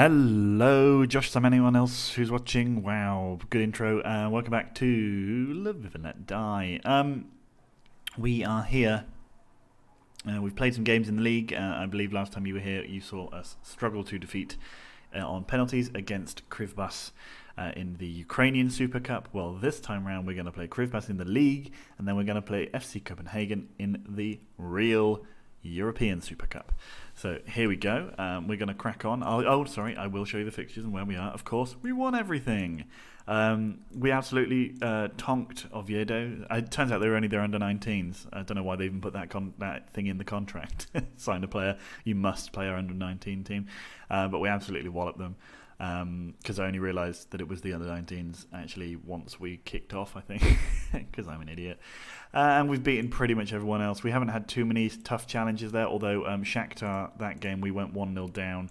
Hello, Josh, Sam, anyone else who's watching? Wow, good intro. Welcome back to Lviv and Let Die. We are here. We've played some games in the league. I believe last time you were here, you saw us struggle to defeat on penalties against Kryvbas in the Ukrainian Super Cup. Well, this time round, we're going to play Kryvbas in the league, and then we're going to play FC Copenhagen in the real European Super Cup. So here we go. We're going to crack on. I will show you the fixtures and where we are. Of course, we won everything. We absolutely tonked Oviedo. It turns out they were only their under-19s. I don't know why they even put that thing in the contract. Sign a player, you must play our under-19 team. But we absolutely walloped them. Because I only realised that it was the under-19s actually once we kicked off, I think, because I'm an idiot. And we've beaten pretty much everyone else. We haven't had too many tough challenges there, although Shakhtar, that game, we went 1-0 down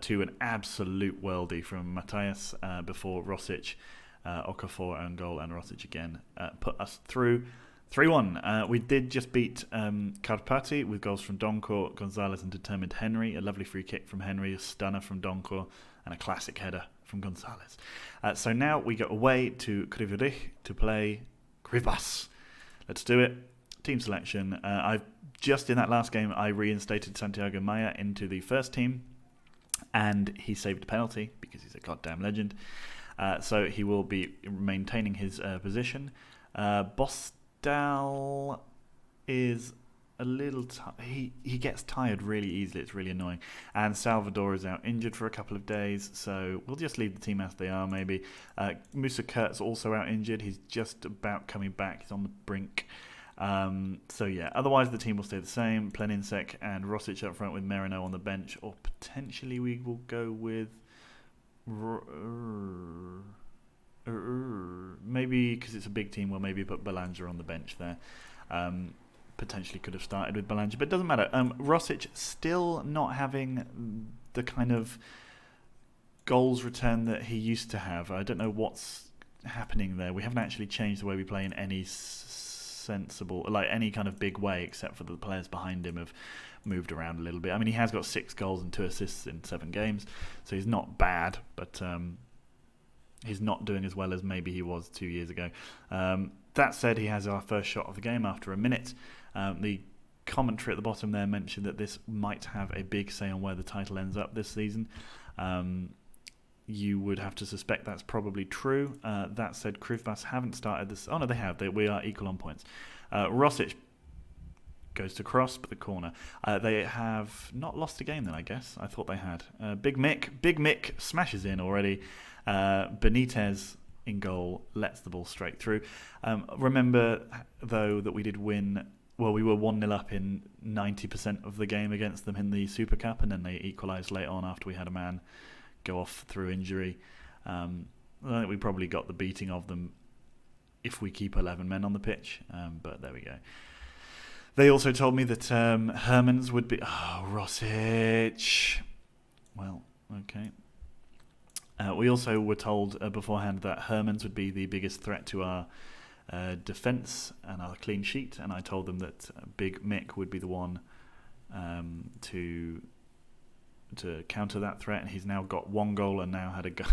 to an absolute worldie from Matthias before Rosic, Okafor own goal, and Rosic again put us through 3-1. We did just beat Karpati with goals from Donkor, Gonzalez and Determined Henry. A lovely free kick from Henry, a stunner from Donkor, and a classic header from Gonzalez. So now we go away to Kryvbas to play Kryvbas. Let's do it. Team selection. I've just in that last game, I reinstated Santiago Maya into the first team, and he saved a penalty because he's a goddamn legend. So he will be maintaining his position. Bostal is a little he gets tired really easily. It's really annoying. And Salvador is out injured for a couple of days, so we'll just leave the team as they are maybe. Musa Kurt's also out injured. He's just about coming back. He's on the brink. So yeah, otherwise the team will stay the same. Pleninsek and Rosic up front with Merino on the bench, or potentially we will go with maybe, because it's a big team, we'll maybe put Belanja on the bench there. Potentially could have started with Belanja, but it doesn't matter. Rosic still not having the kind of goals return that he used to have. I don't know what's happening there. We haven't actually changed the way we play in any sensible, like any kind of big way, except for the players behind him have moved around a little bit. I mean, he has got 6 goals and 2 assists in 7 games, so he's not bad, but he's not doing as well as maybe he was 2 years ago. That said, he has our first shot of the game after a minute. The commentary at the bottom there mentioned that this might have a big say on where the title ends up this season. You would have to suspect that's probably true. That said, Kryvbas haven't started this. Oh no, they have. We are equal on points. Rosic goes to cross, but the corner. They have not lost a game then, I guess. I thought they had. Big Mick smashes in already. Benitez in goal, lets the ball straight through. Remember, though, that we did win. Well, we were 1-0 up in 90% of the game against them in the Super Cup, and then they equalised late on after we had a man go off through injury. I think we probably got the beating of them if we keep 11 men on the pitch, but there we go. They also told me that Hermans would be... Oh, Rosic! Well, okay. We also were told beforehand that Hermans would be the biggest threat to our defence and our clean sheet, and I told them that Big Mick would be the one to counter that threat, and he's now got 1 goal and now had a goal.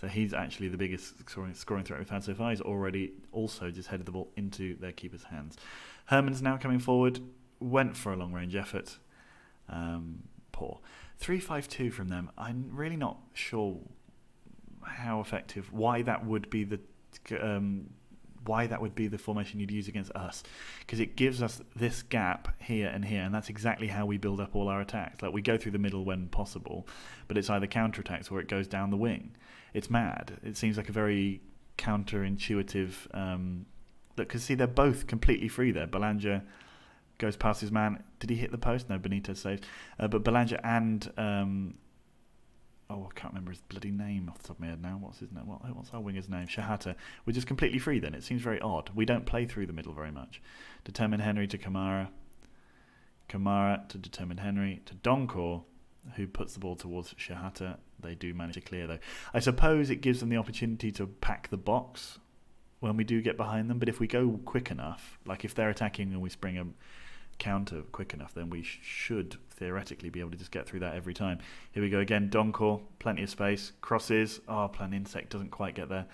So he's actually the biggest scoring threat we've had so far. He's already also just headed the ball into their keeper's hands. Herman's now coming forward, went for a long-range effort. Poor. 3-5-2 from them. I'm really not sure how effective, why that would be the formation you'd use against us, because it gives us this gap here and here, and that's exactly how we build up all our attacks. Like, we go through the middle when possible, but it's either counterattacks or it goes down the wing. It's mad. It seems like a very counterintuitive look, because see, they're both completely free there. Belanja goes past his man. Did he hit the post? No, Benitez saved. But Belanja and I can't remember his bloody name off the top of my head now. What's his name? What's our winger's name? Shahata. We're just completely free then. It seems very odd. We don't play through the middle very much. Determined Henry to Kamara. Kamara to Determined Henry to Donkor, who puts the ball towards Shahata. They do manage to clear, though. I suppose it gives them the opportunity to pack the box when we do get behind them, but if we go quick enough, like if they're attacking and we spring a counter quick enough, then we should theoretically be able to just get through that every time. Here we go again. Donkor, plenty of space. Crosses. Oh, Planinsek doesn't quite get there.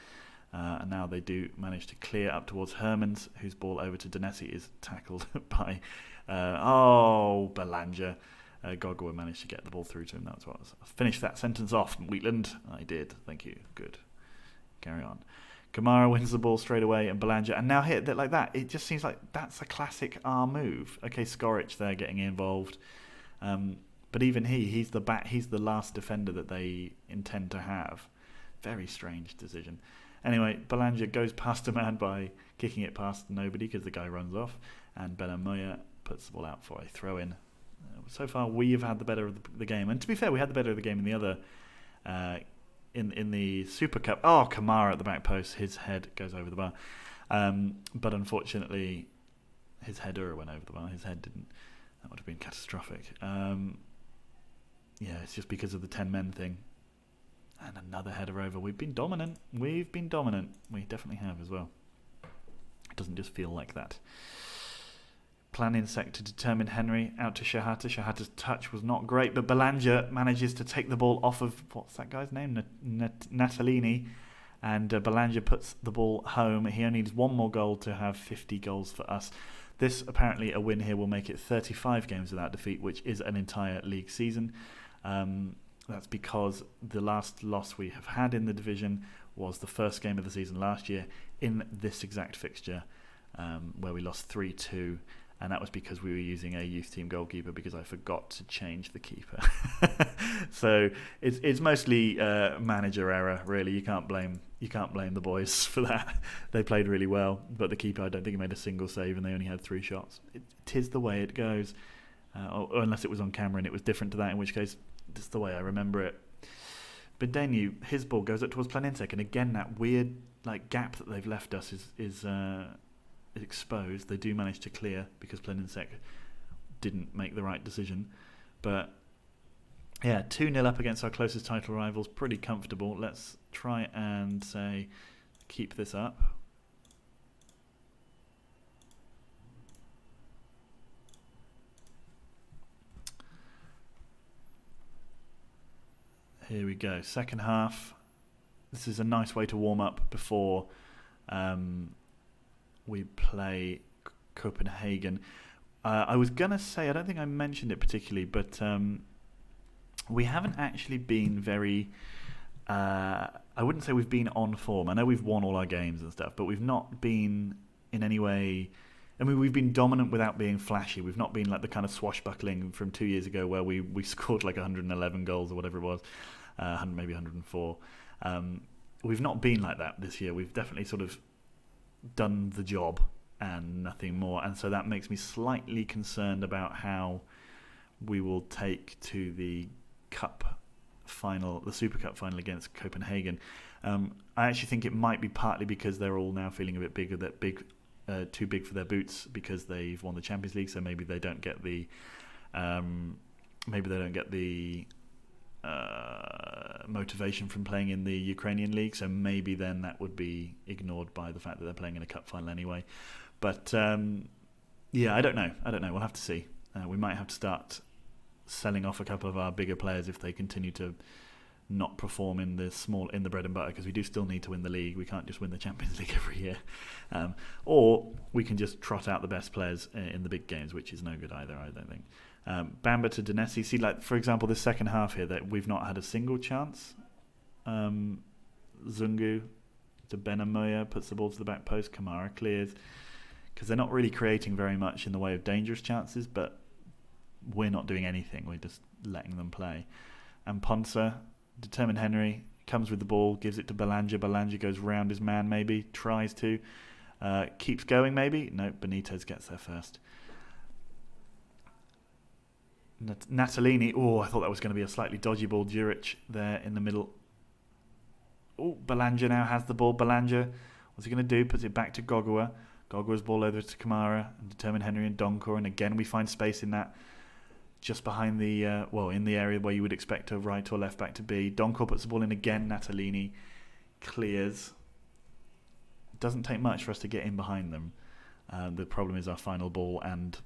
And now they do manage to clear up towards Hermans, whose ball over to Donesi is tackled by Belanger. Gogwa managed to get the ball through to him. That's what I was. Finish that sentence off, Wheatland. I did. Thank you. Good. Carry on. Kamara wins the ball straight away, and Belanger. And now hit that like that. It just seems like that's a classic R move. Okay, Skoric there getting involved. But even he's the last defender that they intend to have. Very strange decision. Anyway, Belanger goes past a man by kicking it past nobody because the guy runs off, and Benamoya puts the ball out for a throw-in. So far, we've had the better of the game, and to be fair, we had the better of the game in the other, in the Super Cup. Oh, Kamara at the back post, his head goes over the bar, but unfortunately, his header went over the bar. His head didn't. That would have been catastrophic. It's just because of the 10 men thing. And another header over. We've been dominant. We definitely have as well. It doesn't just feel like that. Planinsek to determine Henry. Out to Shahata. Shahata's touch was not great, but Belanger manages to take the ball off of, what's that guy's name? Natalini. And Belanger puts the ball home. He only needs one more goal to have 50 goals for us. This, apparently, a win here will make it 35 games without defeat, which is an entire league season. That's because the last loss we have had in the division was the first game of the season last year in this exact fixture, where we lost 3-2, and that was because we were using a youth team goalkeeper because I forgot to change the keeper. So it's mostly manager error, really. You can't blame the boys for that. They played really well, but the keeper, I don't think he made a single save, and they only had 3 shots. It is the way it goes, or unless it was on camera and it was different to that, in which case that's the way I remember it. Bedenu, his ball goes up towards Planinsek, and again that weird gap that they've left us is exposed. They do manage to clear because Planinsek didn't make the right decision. But yeah, 2-0 up against our closest title rivals, pretty comfortable. Let's try and keep this up. Here we go. Second half. This is a nice way to warm up before we play Copenhagen. I was going to say, I don't think I mentioned it particularly, but we haven't actually been very... I wouldn't say we've been on form. I know we've won all our games and stuff, but we've not been in any way... I mean, we've been dominant without being flashy. We've not been like the kind of swashbuckling from 2 years ago where we scored like 111 goals or whatever it was, maybe 104. We've not been like that this year. We've definitely sort of done the job and nothing more. And so that makes me slightly concerned about how we will take to the cup final, the Super Cup final against Copenhagen. I actually think it might be partly because they're all now feeling a bit bigger, too big for their boots because they've won the Champions League, so maybe they don't get the motivation from playing in the Ukrainian league, so maybe then that would be ignored by the fact that they're playing in a cup final anyway. But I don't know. We'll have to see. We might have to start selling off a couple of our bigger players if they continue to not perform in the bread and butter, because we do still need to win the league. We can't just win the Champions League every year. Or we can just trot out the best players in the big games, which is no good either, I don't think. Bamba to Donesi. See, like, for example, this second half here, that we've not had a single chance. Zungu to Benamoya, puts the ball to the back post. Kamara clears. Because they're not really creating very much in the way of dangerous chances, but we're not doing anything. We're just letting them play. And Ponsa, determined Henry, comes with the ball, gives it to Belanger. Belanger goes round his man, maybe, tries to. Keeps going, maybe. No, Benitez gets there first. Natalini, I thought that was going to be a slightly dodgy ball. Djuric there in the middle. Belanger now has the ball. Belanger, what's he going to do? Puts it back to Gogua. Gogua's ball over to Kamara, and determined Henry and Donkor, and again we find space in that, just behind the, in the area where you would expect a right or left back to be. Donkor puts the ball in again. Natalini clears. It doesn't take much for us to get in behind them. The problem is our final ball and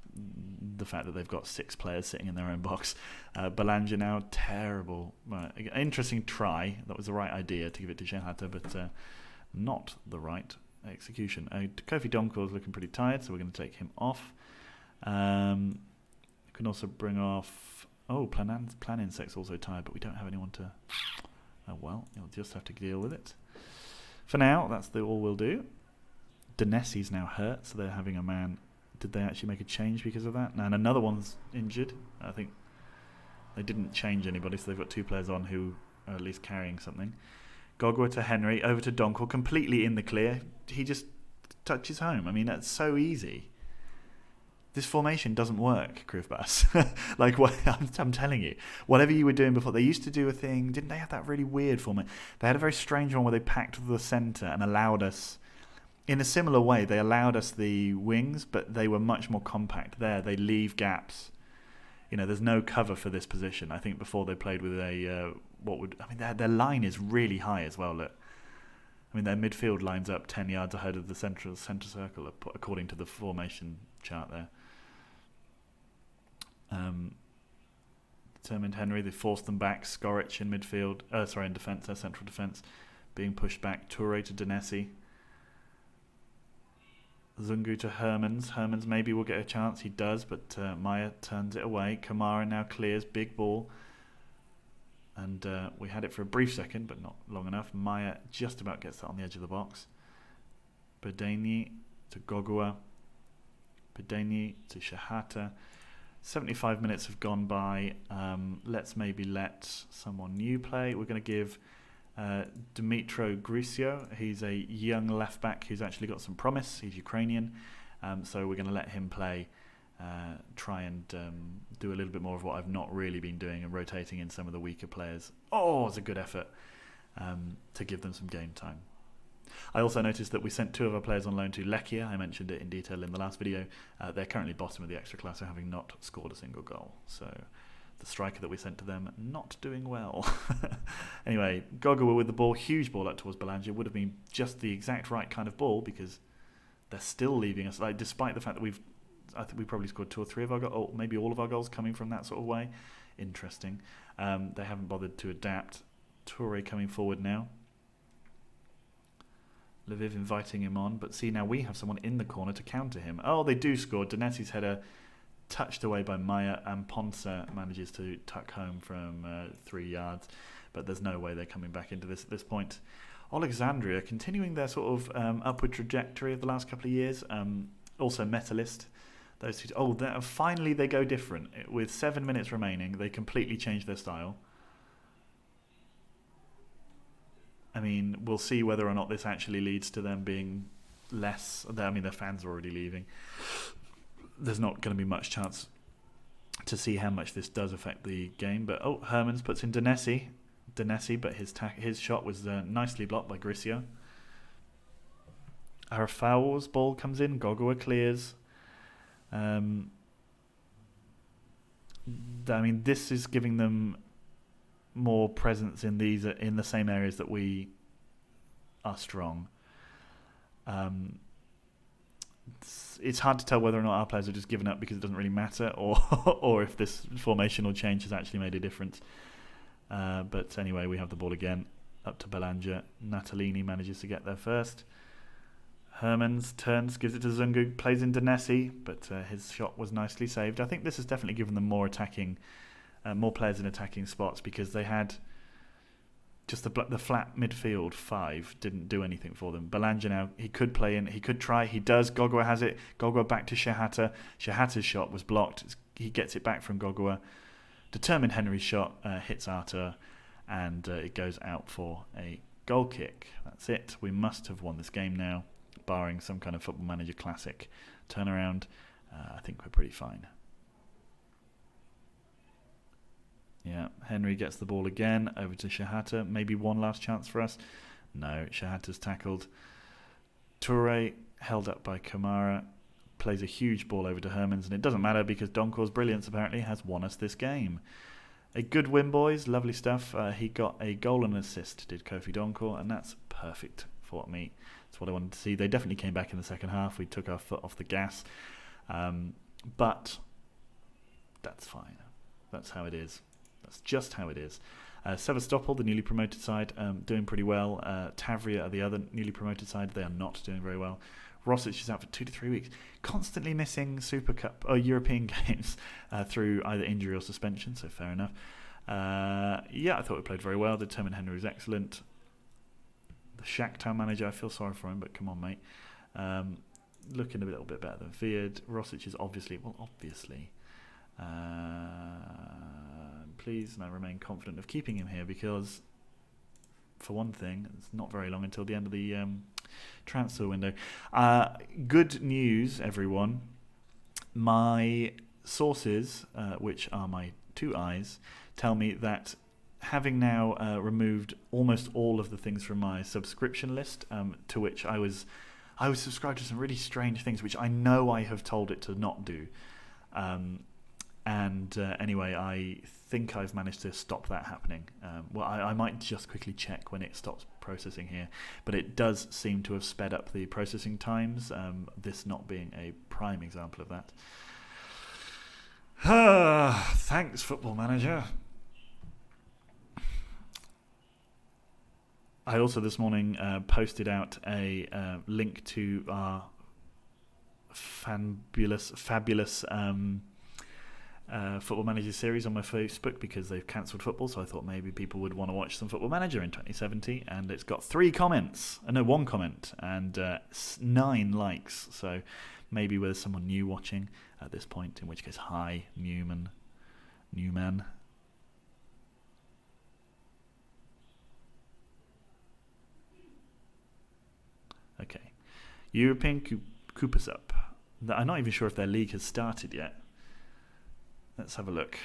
the fact that they've got 6 players sitting in their own box. Belanja now, terrible. Interesting try. That was the right idea to give it to Shehata, but not the right execution. Kofi Donko is looking pretty tired, so we're going to take him off. You can also bring off... Oh, Plan Insect's also tired, but we don't have anyone to... Oh, well, you'll just have to deal with it. For now, that's all we'll do. Donesi's now hurt, so they're having a man. Did they actually make a change because of that? No, and another one's injured. I think they didn't change anybody, so they've got 2 players on who are at least carrying something. Gogwa to Henry, over to Donkel, completely in the clear. He just touches home. I mean, that's so easy. This formation doesn't work, Kryvbas. Like, what, I'm telling you. Whatever you were doing before, they used to do a thing, didn't they have that really weird formation? They had a very strange one where they packed the centre and allowed us, in a similar way, they allowed us the wings, but they were much more compact. There, they leave gaps. You know, there's no cover for this position. I think before they played with a, their line is really high as well, look. I mean, their midfield lines up 10 yards ahead of the centre circle, according to the formation chart there. Determined Henry, they forced them back. Skoric in midfield, in defence, central defence, being pushed back. Toure to Donesi. Zungu to Hermans. Hermans maybe will get a chance. He does, but Maya turns it away. Kamara now clears. Big ball. And we had it for a brief second, but not long enough. Maya just about gets that on the edge of the box. Bedeni to Gogua. Bedeni to Shehata. 75 minutes have gone by. Let's maybe let someone new play. We're going to give Dmitro Grisio. He's a young left back who's actually got some promise. He's Ukrainian, so we're going to let him play, try and do a little bit more of what I've not really been doing and rotating in some of the weaker players. Oh, it's a good effort to give them some game time. I also noticed that we sent 2 of our players on loan to Lechia. I mentioned it in detail in the last video. They're currently bottom of the extra class, having not scored a single goal. So the striker that we sent to them not doing well. Anyway, Gogua with the ball, huge ball up towards Belanja. Would have been just the exact right kind of ball because they're still leaving us. Like, despite the fact that I think we probably scored 2 or 3 of our goals, or maybe all of our goals coming from that sort of way. Interesting. They haven't bothered to adapt. Toure coming forward now. Lviv inviting him on, but see, now we have someone in the corner to counter him. Oh, they do score. Donesi's header touched away by Maya, and Ponce manages to tuck home from 3 yards, but there's no way they're coming back into this at this point. Alexandria continuing their sort of upward trajectory of the last couple of years. Also Metalist. Those two. Oh, finally they go different. With 7 minutes remaining, they completely change their style. I mean, we'll see whether or not this actually leads to them being less... I mean, their fans are already leaving. There's not going to be much chance to see how much this does affect the game. But, oh, Hermans puts in Donesi, but his shot was nicely blocked by Grisio. Arafao's ball comes in. Gogua clears. I mean, this is giving them more presence in the same areas that we are strong. It's hard to tell whether or not our players are just giving up because it doesn't really matter, or if this formational change has actually made a difference. But anyway, we have the ball again, up to Belanja. Natalini manages to get there first. Hermans turns, gives it to Zungu, plays in Donesi, but his shot was nicely saved. I think this has definitely given them more players in attacking spots, because they had just the flat midfield 5 didn't do anything for them. Belanja now, he could play in, he could try, he does. Gogua has it. Gogua back to Shehata. Shehata's shot was blocked. He gets it back from Gogua. Determined Henry's shot hits Arthur, and it goes out for a goal kick. That's it. We must have won this game now, barring some kind of Football Manager classic turnaround. I think we're pretty fine. Yeah, Henry gets the ball again, over to Shehata. Maybe one last chance for us. No, Shehata's tackled. Toure, held up by Kamara, plays a huge ball over to Hermans, and it doesn't matter because Donkor's brilliance apparently has won us this game. A good win, boys. Lovely stuff. He got a goal and an assist, did Kofi Donkor, and that's perfect for me. That's what I wanted to see. They definitely came back in the second half. We took our foot off the gas. But that's fine. That's how it is. That's just how it is. Sevastopol, the newly promoted side, doing pretty well. Tavria are the other newly promoted side. They are not doing very well. Rosic is out for 2 to 3 weeks. Constantly missing Super Cup or European games through either injury or suspension, so fair enough. I thought we played very well. Determined Henry was excellent. The Shakhtar manager, I feel sorry for him, but come on, mate. Looking a little bit better than feared. Rosic is obviously. Please, and I remain confident of keeping him here because, for one thing, it's not very long until the end of the transfer window. Good news, everyone. My sources, which are my 2 eyes, tell me that having now removed almost all of the things from my subscription list, to which I was subscribed to some really strange things, which I know I have told it to not do. Anyway, I think I've managed to stop that happening. I might just quickly check when it stops processing here, but it does seem to have sped up the processing times, this not being a prime example of that. Thanks, Football Manager. I also this morning posted out a link to our fabulous Football Manager series on my Facebook because they've cancelled football, so I thought maybe people would want to watch some Football Manager in 2070, and it's got 1 comment and 9 likes, so maybe there's someone new watching at this point, in which case, hi, Newman. Okay. European Coopers up. I'm not even sure if their league has started yet. Let's have a look.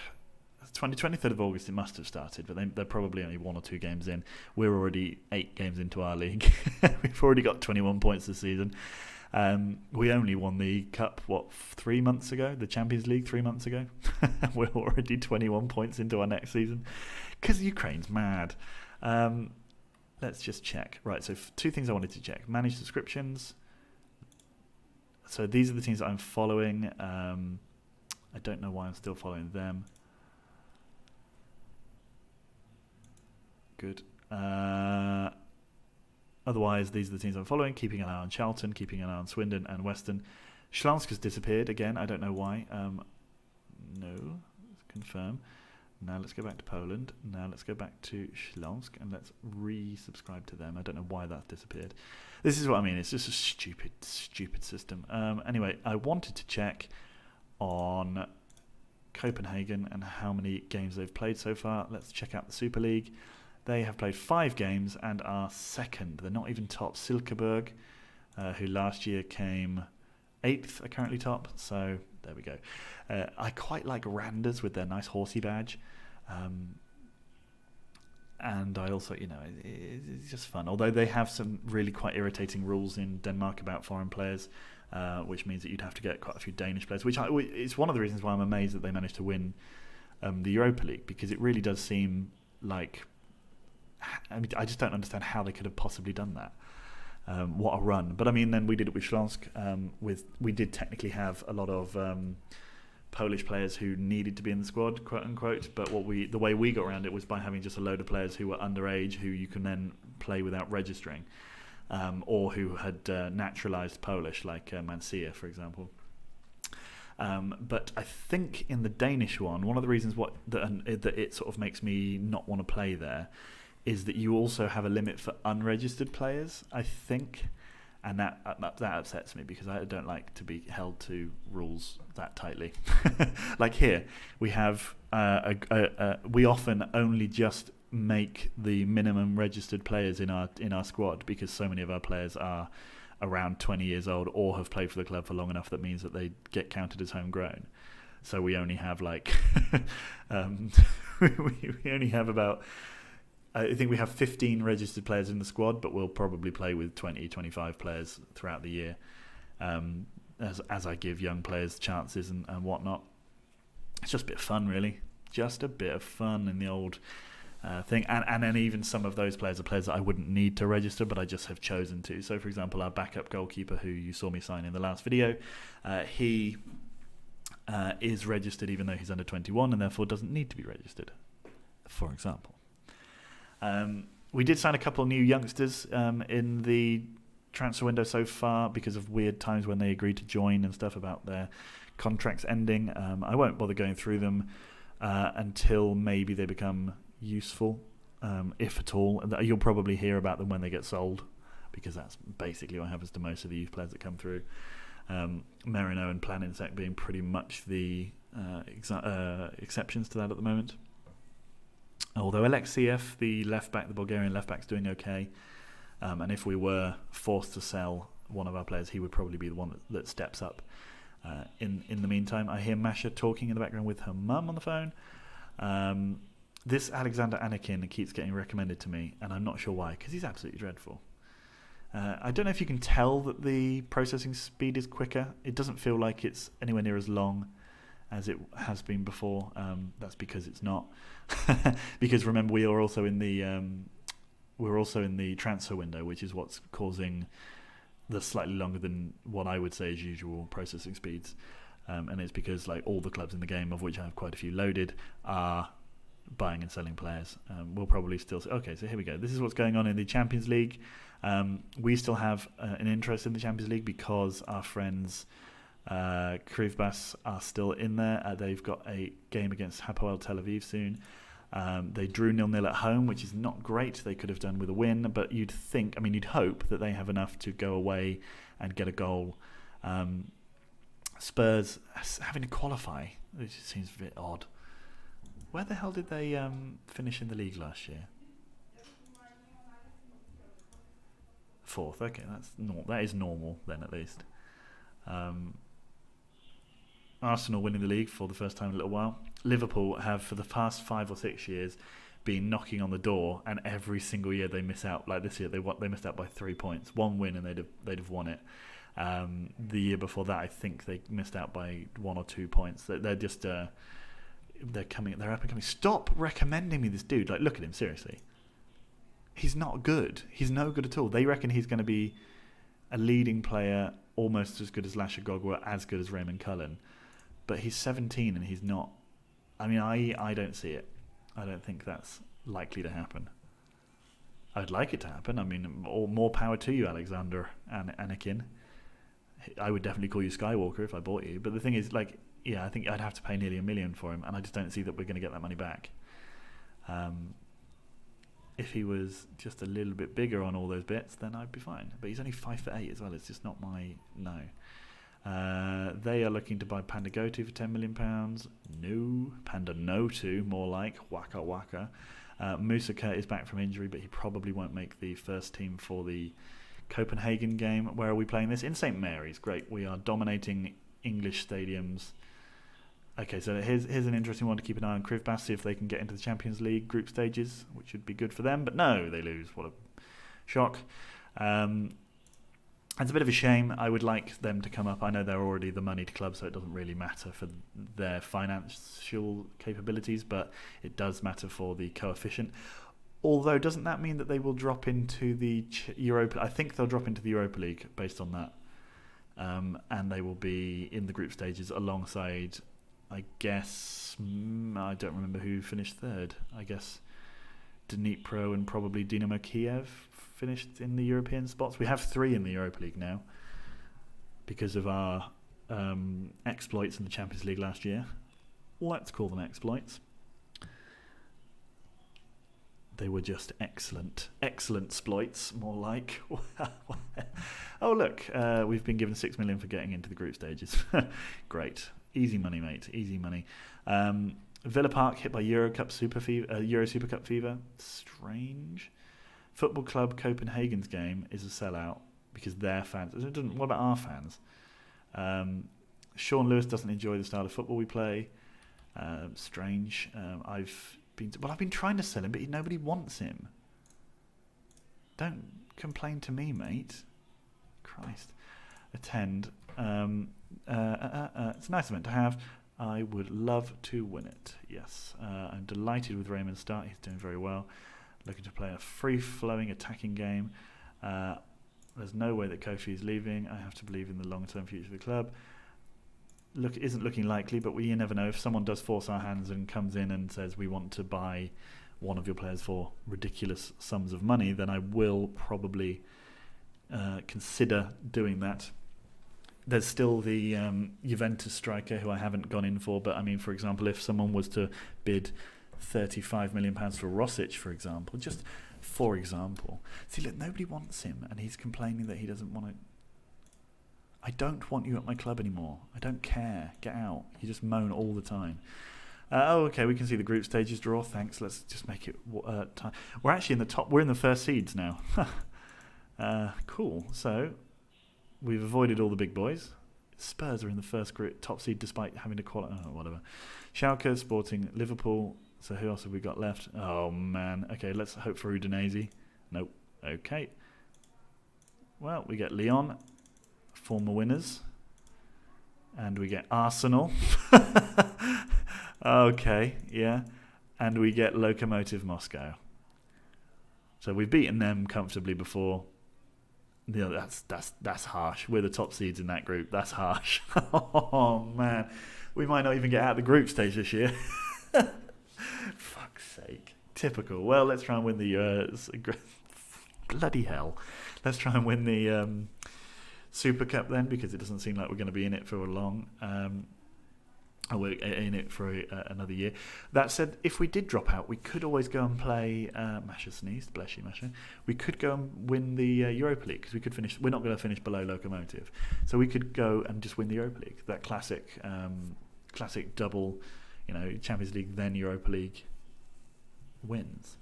23rd of August it must have started, but they're probably only 1 or 2 games in. We're already 8 games into our league. We've already got 21 points this season. We only won the Cup, 3 months ago? The Champions League 3 months ago? We're already 21 points into our next season. Because Ukraine's mad. Let's just check. Right, so 2 things I wanted to check. Manage subscriptions. So these are the teams that I'm following. I don't know why I'm still following them. Good. Otherwise, these are the teams I'm following. Keeping an eye on Charlton, keeping an eye on Swindon and Weston. Śląsk has disappeared again. I don't know why. No. Let's confirm. Now let's go back to Poland. Now let's go back to Śląsk and let's resubscribe to them. I don't know why that's disappeared. This is what I mean. It's just a stupid system. Anyway, I wanted to check on Copenhagen and how many games they've played so far. Let's check out the Super League. They have played 5 games and are second. They're not even top. Silkeborg, who last year came 8th, are currently top. So there we go. I quite like Randers with their nice horsey badge. And I also, it's just fun. Although they have some really quite irritating rules in Denmark about foreign players, which means that you'd have to get quite a few Danish players, which it's one of the reasons why I'm amazed that they managed to win the Europa League, because it really does seem like, I just don't understand how they could have possibly done that. What a run. But I mean, then we did it with Śląsk. We did technically have a lot of Polish players who needed to be in the squad, quote unquote, but the way we got around it was by having just a load of players who were underage who you can then play without registering, or who had naturalised Polish, like Mancia, for example. But I think in the Danish one of the reasons that it sort of makes me not want to play there is that you also have a limit for unregistered players, I think, and that upsets me because I don't like to be held to rules that tightly. Like here, we have we often only just make the minimum registered players in our squad because so many of our players are around 20 years old or have played for the club for long enough that means that they get counted as homegrown. So we only have we only have about, I think we have 15 registered players in the squad, but we'll probably play with 20, 25 players throughout the year, as I give young players chances and whatnot. It's just a bit of fun, really. Just a bit of fun in the old thing, and then even some of those players are players that I wouldn't need to register, but I just have chosen to. So, for example, our backup goalkeeper, who you saw me sign in the last video, he is registered even though he's under 21 and therefore doesn't need to be registered, for example. We did sign a couple of new youngsters in the transfer window so far because of weird times when they agreed to join and stuff about their contracts ending. I won't bother going through them until maybe they become useful, if at all. You'll probably hear about them when they get sold, because that's basically what happens to most of the youth players that come through. Merino and Planinsek being pretty much the exceptions to that at the moment. Although Alexiev, the left-back, the Bulgarian left-back, is doing okay. And if we were forced to sell one of our players, he would probably be the one that steps up. In the meantime, I hear Masha talking in the background with her mum on the phone. This Alexander Anakin keeps getting recommended to me, and I'm not sure why, because he's absolutely dreadful. I don't know if you can tell that the processing speed is quicker. It doesn't feel like it's anywhere near as long as it has been before. That's because it's not. Because remember, we are also in the transfer window, which is what's causing the slightly longer than what I would say is usual processing speeds. And it's because like all the clubs in the game, of which I have quite a few loaded, are buying and selling players. We'll probably still say, okay, so here we go. This is what's going on in the Champions League. We still have an interest in the Champions League because our friends Kryvbas are still in there. They've got a game against Hapoel Tel Aviv soon. They drew 0-0 at home, which is not great. They could have done with a win, but you'd hope that they have enough to go away and get a goal. Spurs having to qualify, which seems a bit odd. Where the hell did they finish in the league last year? 4th. Okay, that is normal then, at least. Arsenal winning the league for the first time in a little while. Liverpool have, for the past 5 or 6 years, been knocking on the door, and every single year they miss out. Like this year, they missed out by 3 points. One win, and they'd have won it. The year before that, I think they missed out by 1 or 2 points. They're just they're up and coming. Stop recommending me this dude. Like, look at him, seriously. He's not good. He's no good at all. They reckon he's going to be a leading player, almost as good as Lasha Gogwa, as good as Raymond Cullen. But he's 17 and he's not. I mean, I don't see it. I don't think that's likely to happen. I'd like it to happen. I mean, more power to you, Alexander and Anakin. I would definitely call you Skywalker if I bought you. But the thing is, like, yeah, I think I'd have to pay nearly $1 million for him, and I just don't see that we're going to get that money back. If he was just a little bit bigger on all those bits, then I'd be fine. But he's only 5'8" as well. It's just not my no. They are looking to buy Panda Gotu for £10 million. No, Panda No2, more like Waka Waka. Musaka is back from injury, but he probably won't make the first team for the Copenhagen game. Where are we playing this? In St. Mary's. Great. We are dominating English stadiums. Okay, so here's an interesting one to keep an eye on. Kryvbas, see if they can get into the Champions League group stages, which would be good for them. But no, they lose. What a shock. It's a bit of a shame. I would like them to come up. I know they're already the moneyed club, so it doesn't really matter for their financial capabilities, but it does matter for the coefficient. Although, doesn't that mean that they will drop into the Europa? I think they'll drop into the Europa League based on that. And they will be in the group stages alongside, I guess, I don't remember who finished third. I guess Dnipro and probably Dynamo Kiev finished in the European spots. We have 3 in the Europa League now because of our exploits in the Champions League last year. Let's call them exploits. They were just excellent exploits, more like. Oh, look, we've been given $6 million for getting into the group stages. Great. Easy money, mate. Easy money. Villa Park hit by Euro Super Cup fever. Strange. Football Club Copenhagen's game is a sellout because their fans. What about our fans? Sean Lewis doesn't enjoy the style of football we play. Strange. I've been trying to sell him, but nobody wants him. Don't complain to me, mate. Christ. Attend. It's a nice event to have. I would love to win it. Yes, I'm delighted with Raymond's start. He's doing very well. Looking to play a free-flowing attacking game. There's no way that Kofi is leaving. I have to believe in the long-term future of the club. Isn't looking likely, but you never know. If someone does force our hands and comes in and says we want to buy one of your players for ridiculous sums of money, then I will probably consider doing that. There's still the Juventus striker who I haven't gone in for, but I mean, for example, if someone was to bid £35 million for Rosic, for example, just for example, see, look, nobody wants him, and he's complaining that he doesn't want to. I don't want you at my club anymore. I don't care. Get out. You just moan all the time. Okay, we can see the group stages draw. Thanks. Let's just make it time. We're actually in the top. We're in the first seeds now. Cool. So we've avoided all the big boys. Spurs are in the first group, top seed, despite having to qualify. Oh, whatever. Schalke, Sporting, Liverpool. So who else have we got left? Oh man. Okay, let's hope for Udinese. Nope. Okay. Well, we get Lyon, former winners, and we get Arsenal. Okay, yeah, and we get Lokomotiv Moscow. So we've beaten them comfortably before. You know, that's harsh. We're the top seeds in that group. That's harsh. Oh man, we might not even get out of the group stage this year. Fuck's sake. Typical. Well, let's try and win the bloody hell. Let's try and win the Super Cup then, because it doesn't seem like we're going to be in it for long. We're in it for another year. That said, if we did drop out, we could always go and play. Masha sneezed, bless you, Masha. We could go and win the Europa League, because we could finish. We're not going to finish below Lokomotiv, so we could go and just win the Europa League. That classic double, Champions League then Europa League wins.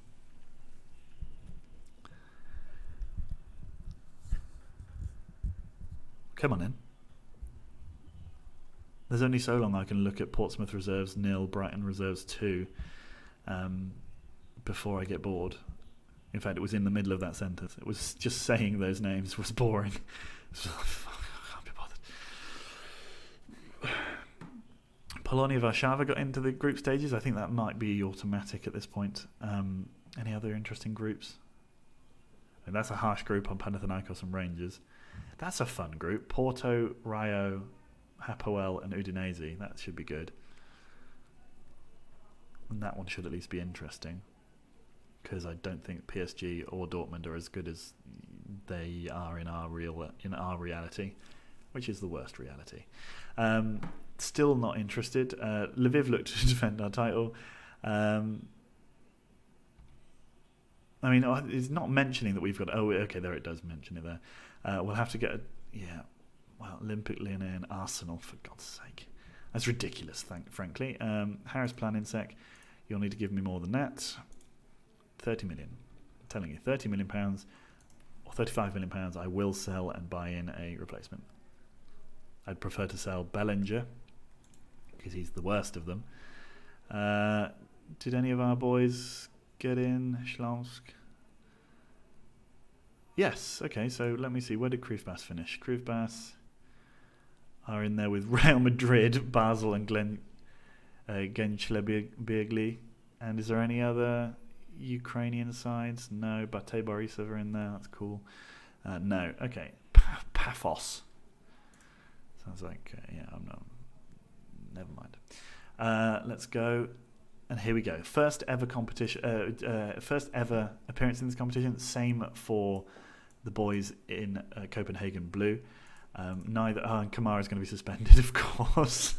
Come on in. There's only so long I can look at Portsmouth reserves 0, Brighton reserves 2 before I get bored. In fact, it was in the middle of that sentence. It was just saying those names was boring. So, I can't be bothered. Polonia Warszawa got into the group stages. I think that might be automatic at this point. Any other interesting groups? And that's a harsh group on Panathinaikos and Rangers. That's a fun group. Porto, Rayo, Hapoel and Udinese. That should be good. And that one should at least be interesting, because I don't think PSG or Dortmund are as good as they are in our reality, which is the worst reality. Still not interested. Lviv looked to defend our title. I mean, it's not mentioning that we've got. Oh, okay, there it does mention it there. We'll have to get. Well, Olympic Lyon and Arsenal, for God's sake. That's ridiculous, frankly. Harris Planinsek, you'll need to give me more than that. 30 million. I'm telling you, £30 million or £35 million, I will sell and buy in a replacement. I'd prefer to sell Bellinger, because he's the worst of them. Did any of our boys get in? Schlamsk? Yes, okay, so let me see. Where did Kryvbas finish? Kryvbas are in there with Real Madrid, Basel and Gençlerbirliği. And is there any other Ukrainian sides? No, Bate Borisov are in there. That's cool. No, okay. Paphos. Sounds like, I'm not. Never mind. Let's go. And here we go. First ever competition. First ever appearance in this competition. Same for the boys in Copenhagen blue. And Kamara's going to be suspended, of course.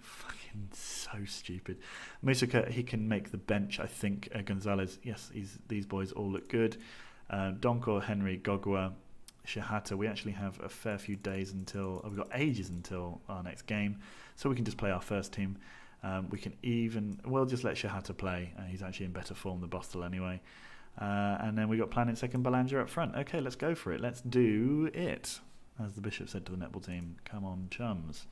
Fucking so stupid. Musaka, he can make the bench, I think. Gonzalez, yes, these boys all look good. Donko, Henry, Gogua, Shahata. We actually have a fair few days until. We've got ages until our next game, so we can just play our first team. We can we'll just let Shahata play. He's actually in better form than Bostel anyway. And then we got Planet second, Belanger up front. Okay, let's go for it. Let's do it. As the Bishop said to the netball team, come on, chums.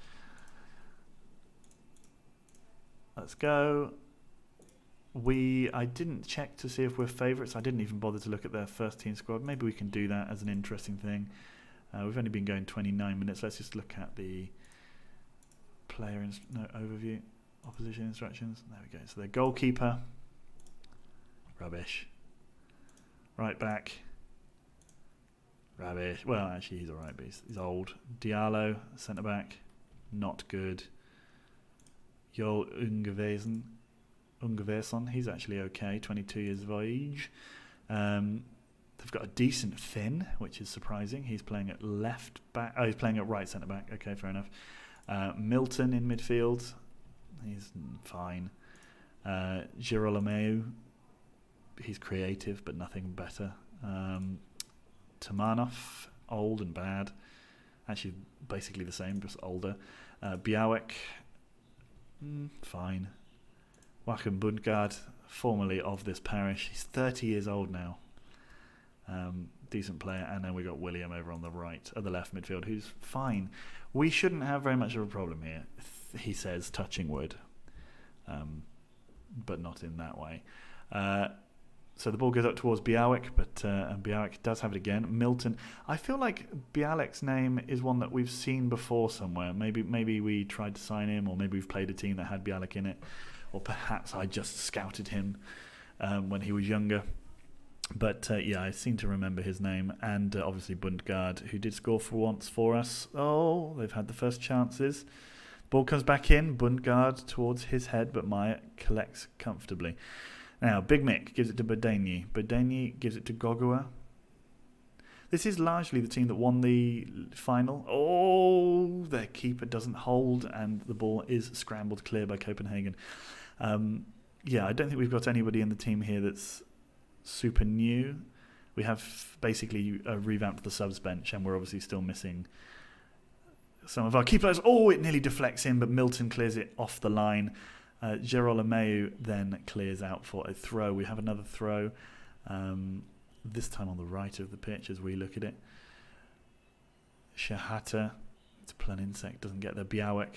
Let's go. I didn't check to see if we're favourites. I didn't even bother to look at their first team squad. Maybe we can do that as an interesting thing. We've only been going 29 minutes. Let's just look at the no overview. Opposition instructions. There we go. So their goalkeeper. Rubbish. Right back. Rubbish. Well, actually, he's alright, but he's old. Diallo, centre back. Not good. Joel Ungeveson. He's actually okay. 22 years of age. They've got a decent Finn, which is surprising. He's playing at left back. Oh, he's playing at right centre back. Okay, fair enough. Milton in midfield. He's fine. Girolomeu. He's creative, but nothing better. Tamanov, old and bad. Actually, basically the same, just older. Białek, fine. Joachim Bundgaard, formerly of this parish. He's 30 years old now. Decent player. And then we got William over on the right, at the left midfield, who's fine. We shouldn't have very much of a problem here, he says, touching wood. But not in that way. So the ball goes up towards Białek, but and Białek does have it again. Milton. I feel like Białek's name is one that we've seen before somewhere. Maybe we tried to sign him, or maybe we've played a team that had Białek in it, or perhaps I just scouted him when he was younger. But yeah, I seem to remember his name. And obviously Bundgaard, who did score for once for us. Oh, they've had the first chances. Ball comes back in. Bundgaard towards his head, but Maya collects comfortably. Now, Big Mick gives it to Bodeni. Bodeni gives it to Gogua. This is largely the team that won the final. Oh, their keeper doesn't hold, and the ball is scrambled clear by Copenhagen. Yeah, I don't think we've got anybody in the team here that's super new. We have basically revamped the subs bench, and we're obviously still missing some of our key players. Oh, it nearly deflects in, but Milton clears it off the line. Girolomeu then clears out for a throw. We have another throw, this time on the right of the pitch as we look at it. Shahata, it's Planinsek, doesn't get there. Białek.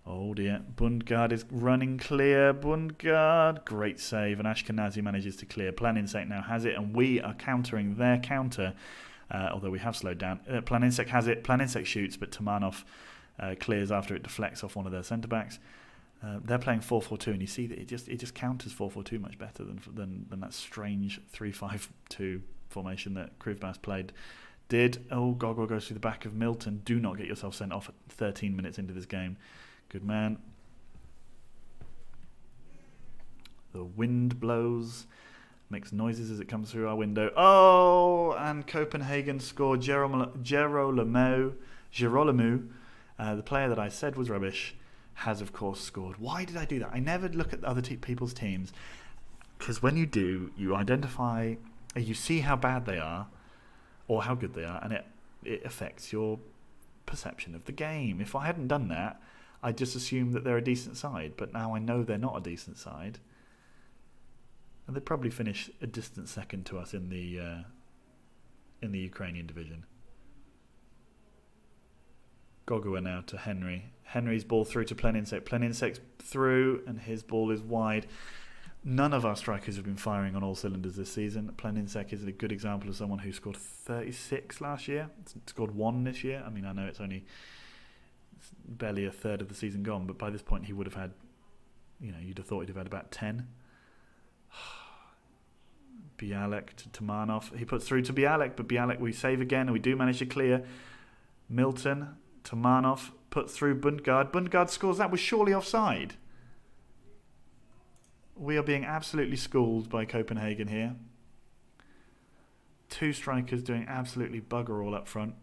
Oh dear. Bundgaard is running clear. Bundgaard, great save. And Ashkenazi manages to clear. Planinsek now has it, and we are countering their counter, although we have slowed down. Planinsek has it. Planinsek shoots, but Tamanov clears after it deflects off one of their centre-backs. They're playing 4-4-2, and you see that it just counters 4-4-2 much better than that strange 3-5-2 formation that Kryvbas played did. Oh, Gogol goes through the back of Milton. Do not get yourself sent off at 13 minutes into this game. Good man. The wind blows, makes noises as it comes through our window. Oh, and Copenhagen scored. Girolomeu, the player that I said was rubbish, has of course scored. Why did I do that? I never look at other people's teams, because when you do, you identify, you see how bad they are or how good they are, and it affects your perception of the game. If I hadn't done that, I'd just assume that they're a decent side, but now I know they're not a decent side, and they'd probably finish a distant second to us in the Ukrainian division. Gogua now to Henry. Henry's ball through to Planinsek. Planinsek's through, and his ball is wide. None of our strikers have been firing on all cylinders this season. Planinsek is a good example of someone who scored 36 last year. Scored 1 this year. I mean, I know it's barely a third of the season gone, but by this point he would have had, you'd have thought he'd have had about 10. Białek to Tamanov. He puts through to Białek, but Białek, we save again, and we do manage to clear. Milton, Tamanov puts through Bundgaard. Bundgaard scores. That was surely offside. We are being absolutely schooled by Copenhagen here. 2 strikers doing absolutely bugger all up front.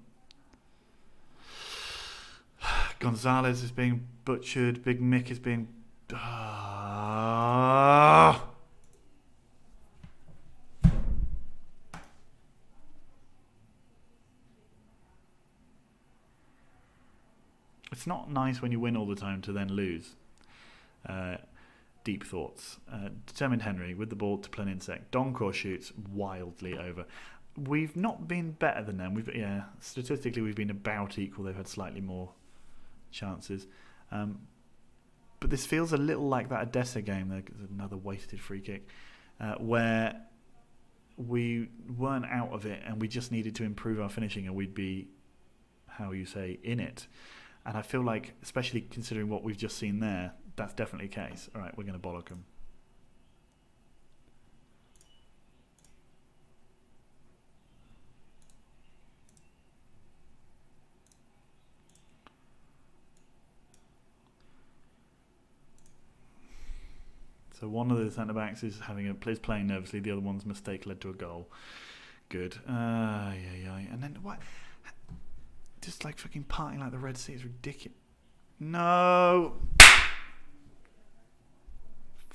Gonzalez is being butchered. Big Mick is being... It's not nice when you win all the time to then lose. Deep thoughts. Determined Henry with the ball to Planinsek. Donkor shoots wildly over. We've not been better than them. Statistically we've been about equal. They've had slightly more chances. But this feels a little like that Odessa game. There's another wasted free kick where we weren't out of it and we just needed to improve our finishing and we'd be, in it. And I feel like, especially considering what we've just seen there, that's definitely the case. All right, we're going to bollock them. So one of the centre-backs is playing nervously. The other one's mistake led to a goal. Good. And then what? Just like fucking partying like the Red Sea is ridiculous. No!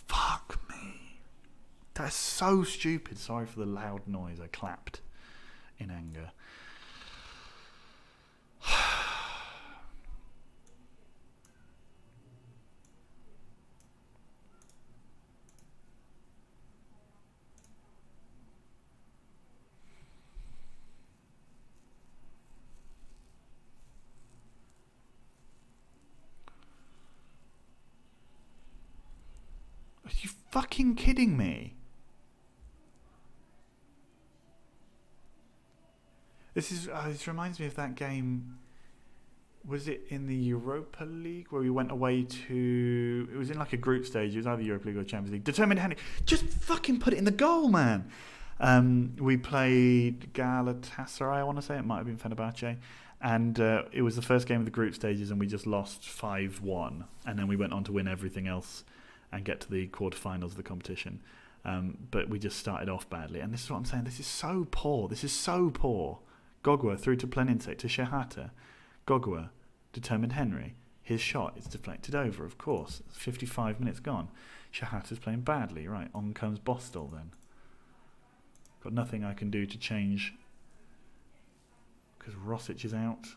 Fuck me. That's so stupid. Sorry for the loud noise. I clapped in anger. Are you fucking kidding me? This reminds me of that game. Was it in the Europa League where we went away to? It was in like a group stage. It was either Europa League or Champions League. Determined Henry, just fucking put it in the goal, man. We played Galatasaray. I want to say it might have been Fenerbahce, and it was the first game of the group stages, and we just lost 5-1, and then we went on to win everything else and get to the quarterfinals of the competition. But we just started off badly, and this is what I'm saying. This is so poor. This is so poor. Gogwa through to Pleninsek to Shehata. Gogwa, Determined Henry. His shot is deflected over, of course. 55 minutes gone. Shehata's playing badly. Right, on comes Bostel then. Got nothing I can do to change because Rosic is out.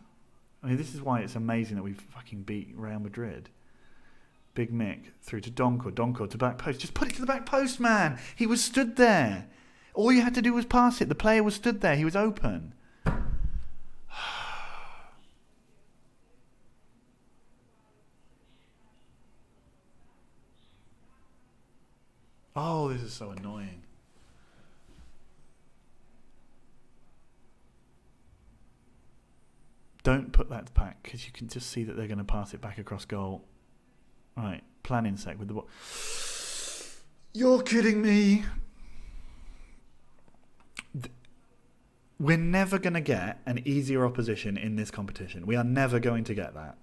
I mean, this is why it's amazing that we fucking beat Real Madrid. Big Mick through to Donko. Donko to back post. Just put it to the back post, man. He was stood there. All you had to do was pass it. The player was stood there. He was open. Oh, this is so annoying. Don't put that back because you can just see that they're going to pass it back across goal. Right, Planinsek with the ball. You're kidding me. We're never going to get an easier opposition in this competition. We are never going to get that.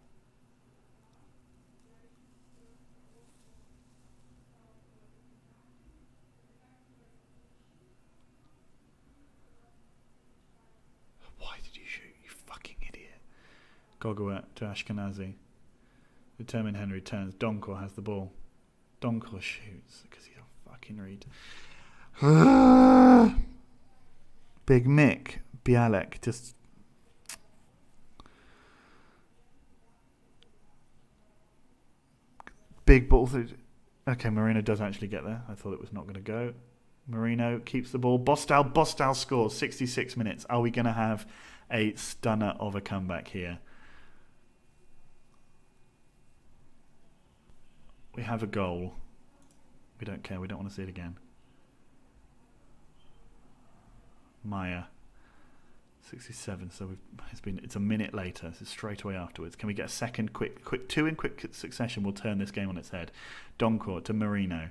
Why did you shoot, you fucking idiot? Gogowet to Ashkenazi. Determined Henry turns. Donkor has the ball. Donkor shoots because he's a fucking read. Big Mick. Bialek just... Big ball through... Okay, Marino does actually get there. I thought it was not going to go. Marino keeps the ball. Bostal scores. 66 minutes. Are we going to have a stunner of a comeback here? We have a goal. We don't care. We don't want to see it again. Maya. 67. So it's a minute later. So straight away afterwards. Can we get a second quick two in quick succession? We'll turn this game on its head. Doncourt to Marino.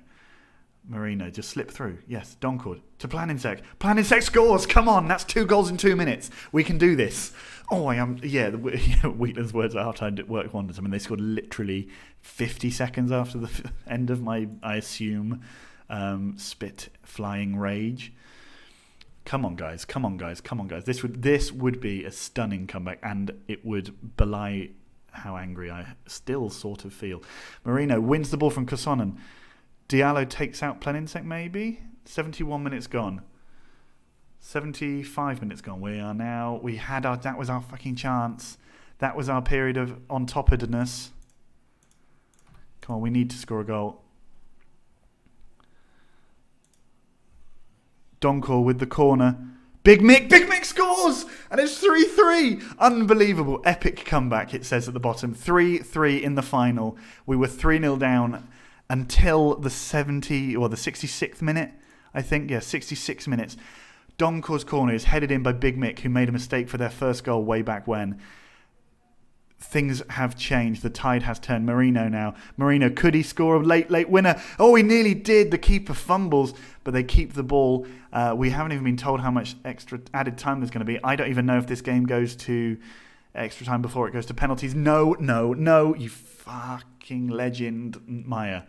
Marino just slip through. Yes, Doncourt to Planinsek. Planinsek scores. Come on, that's 2 goals in 2 minutes. We can do this. Oh, I am. Yeah, Wheatland's words at half time work wonders. I mean, they scored literally 50 seconds after the end of my, I assume, spit flying rage. Come on, guys. Come on, guys. Come on, guys. This would be a stunning comeback, and it would belie how angry I still sort of feel. Marino wins the ball from Kosonen. Diallo takes out Planinsek, maybe? 71 minutes gone. 75 minutes gone. That was our fucking chance. That was our period of on-toppedness. Come on, we need to score a goal. Donkor with the corner. Big Mick scores! And it's 3-3. Unbelievable. Epic comeback, it says at the bottom. 3-3 in the final. We were 3-0 down until the 66th minute, I think. Yeah, 66 minutes. Donkor's corner is headed in by Big Mick, who made a mistake for their first goal way back when. things have changed. The tide has turned. Marino now. Marino, could he score a late winner? Oh, he nearly did. The keeper fumbles, but they keep the ball. We haven't even been told how much extra added time there's going to be. I don't even know if this game goes to extra time before it goes to penalties. No, you fucking legend, Maya.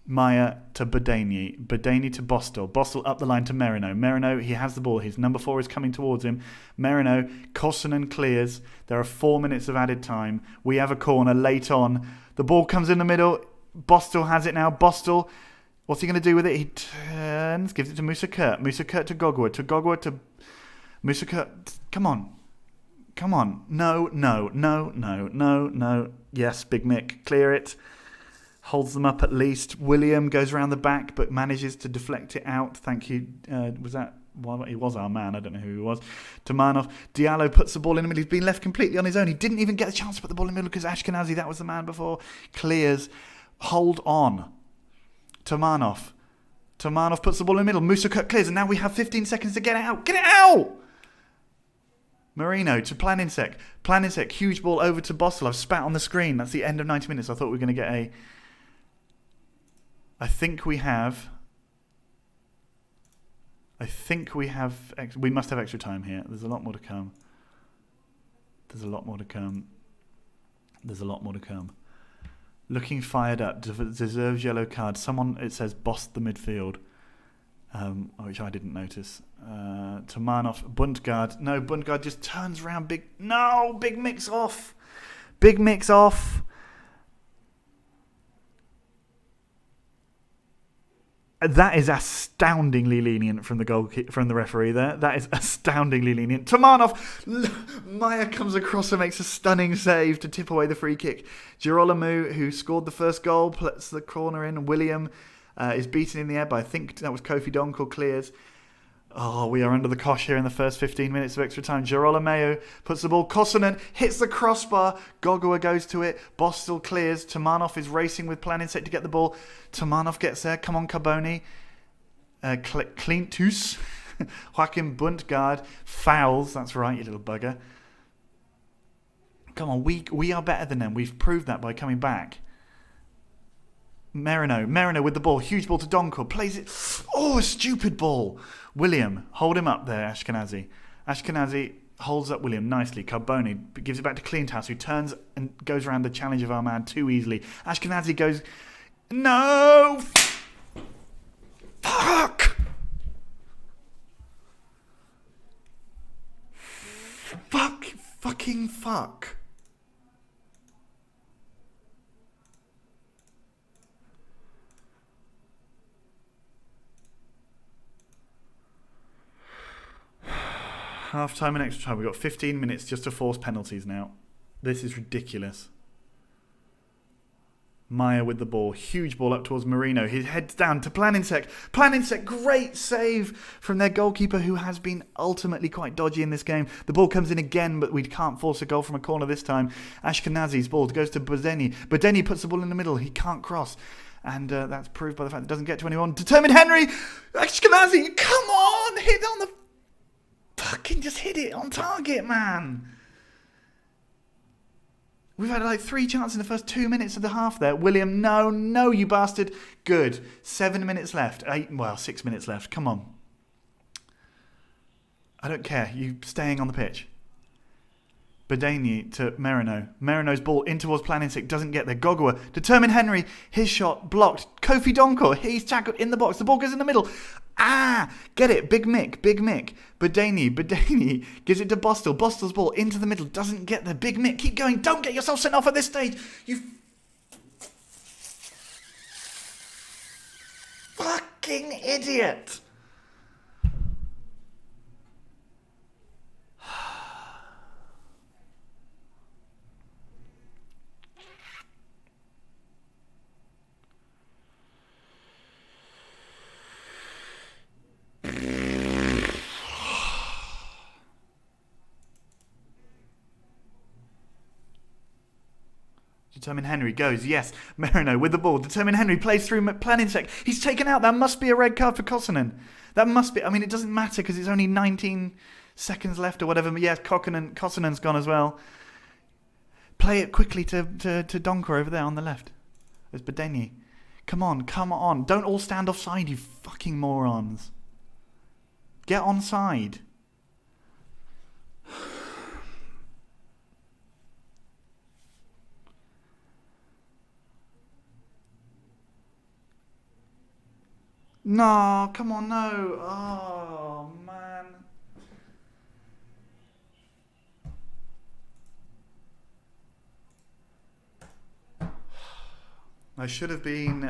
Maya to Badeni. Badeni to Bostel. Bostel up the line to Merino. Merino, he has the ball. His number 4 is coming towards him. Merino, Kosonen clears. There are 4 minutes of added time. We have a corner late on. The ball comes in the middle. Bostel has it now. Bostel, what's he going to do with it? He turns, gives it to Musa Kurt. Musa Kurt to Gogwa. To Gogwa to Musa Kurt. Come on. No. Yes, Big Mick. Clear it. Holds them up at least. William goes around the back but manages to deflect it out. Thank you. Was that... Well, he was our man. I don't know who he was. Tamanov. Diallo puts the ball in the middle. He's been left completely on his own. He didn't even get a chance to put the ball in the middle because Ashkenazi, that was the man before, clears. Hold on. Tamanov. Tamanov puts the ball in the middle. Musakut clears. And now we have 15 seconds to get out. Get it out! Marino to Planinsek. Planinsek, huge ball over to Bostel. I've spat on the screen. That's the end of 90 minutes. I thought we were going to get a... I think we must have extra time here. There's a lot more to come. Looking fired up. Deserves yellow card. Someone, it says, bossed the midfield. Which I didn't notice. Tamanov. Bundgaard. No, Bundgaard just turns around. Big Mick's off. Big Mick's off. That is astoundingly lenient from the referee there. That is astoundingly lenient. Tamanov, Maya comes across and makes a stunning save to tip away the free kick. Girolamo, who scored the first goal, puts the corner in. William is beaten in the air by, I think that was Kofi Donkel, clears. Oh, we are under the cosh here in the first 15 minutes of extra time. Girolamo puts the ball. Kosonen hits the crossbar. Gogua goes to it. Bostel clears. Tamanov is racing with Planinsek to get the ball. Tamanov gets there. Come on, Carboni. Klintus. Joachim Bundgaard fouls. That's right, you little bugger. Come on, we are better than them. We've proved that by coming back. Merino with the ball. Huge ball to Donkel. Plays it. Oh, a stupid ball. William, hold him up there, Ashkenazi. Ashkenazi holds up William nicely. Carboni gives it back to Cleanhouse, who turns and goes around the challenge of our man too easily. Ashkenazi goes... No! Fuck! Fucking fuck. Half time and extra time. We've got 15 minutes just to force penalties now. This is ridiculous. Maya with the ball. Huge ball up towards Marino. His head's down to Planinsek. Planinsek, great save from their goalkeeper, who has been ultimately quite dodgy in this game. The ball comes in again, but we can't force a goal from a corner this time. Ashkenazi's ball goes to Badeni. Badeni puts the ball in the middle. He can't cross. And that's proved by the fact that it doesn't get to anyone. Determined Henry! Ashkenazi, come on! Hit on the... Fucking just hit it on target, man. We've had like 3 chances in the first 2 minutes of the half there. William, no, you bastard. Good. 7 minutes left. 6 minutes left. Come on. I don't care. You staying on the pitch. Badeni to Merino. Merino's ball in towards Planinsek. Doesn't get there. Gogua. Determined Henry. His shot blocked. Kofi Donko. He's tackled in the box. The ball goes in the middle. Get it. Big Mick. Badeni gives it to Bostel. Bostel's ball into the middle. Doesn't get there. Big Mick. Keep going. Don't get yourself sent off at this stage. You fucking idiot. Determined Henry goes, yes. Merino with the ball. Determined Henry plays through Planinsek. He's taken out. That must be a red card for Kosonen. That must be. I mean, it doesn't matter because it's only 19 seconds left or whatever. But yes, Kosonen's gone as well. Play it quickly to Donker over there on the left. There's Bedenyi. Come on, come on. Don't all stand offside, you fucking morons. Get onside. No, come on, no. Oh, man. I should have been...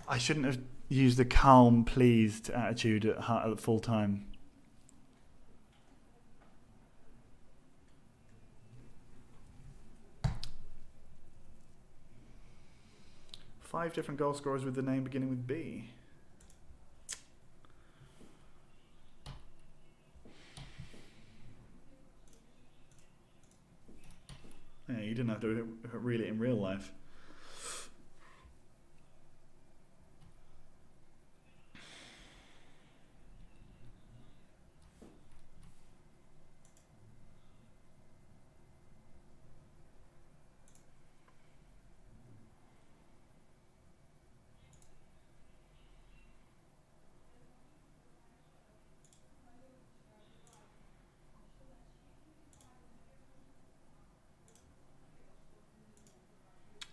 I shouldn't have used the calm, pleased attitude at full time. Five different goal scorers with the name beginning with B. Yeah, you didn't have to read it in real life.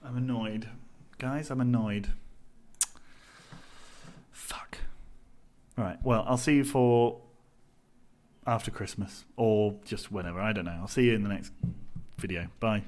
I'm annoyed. Guys, I'm annoyed. Fuck. Right, well, I'll see you for after Christmas. Or just whenever, I don't know. I'll see you in the next video. Bye.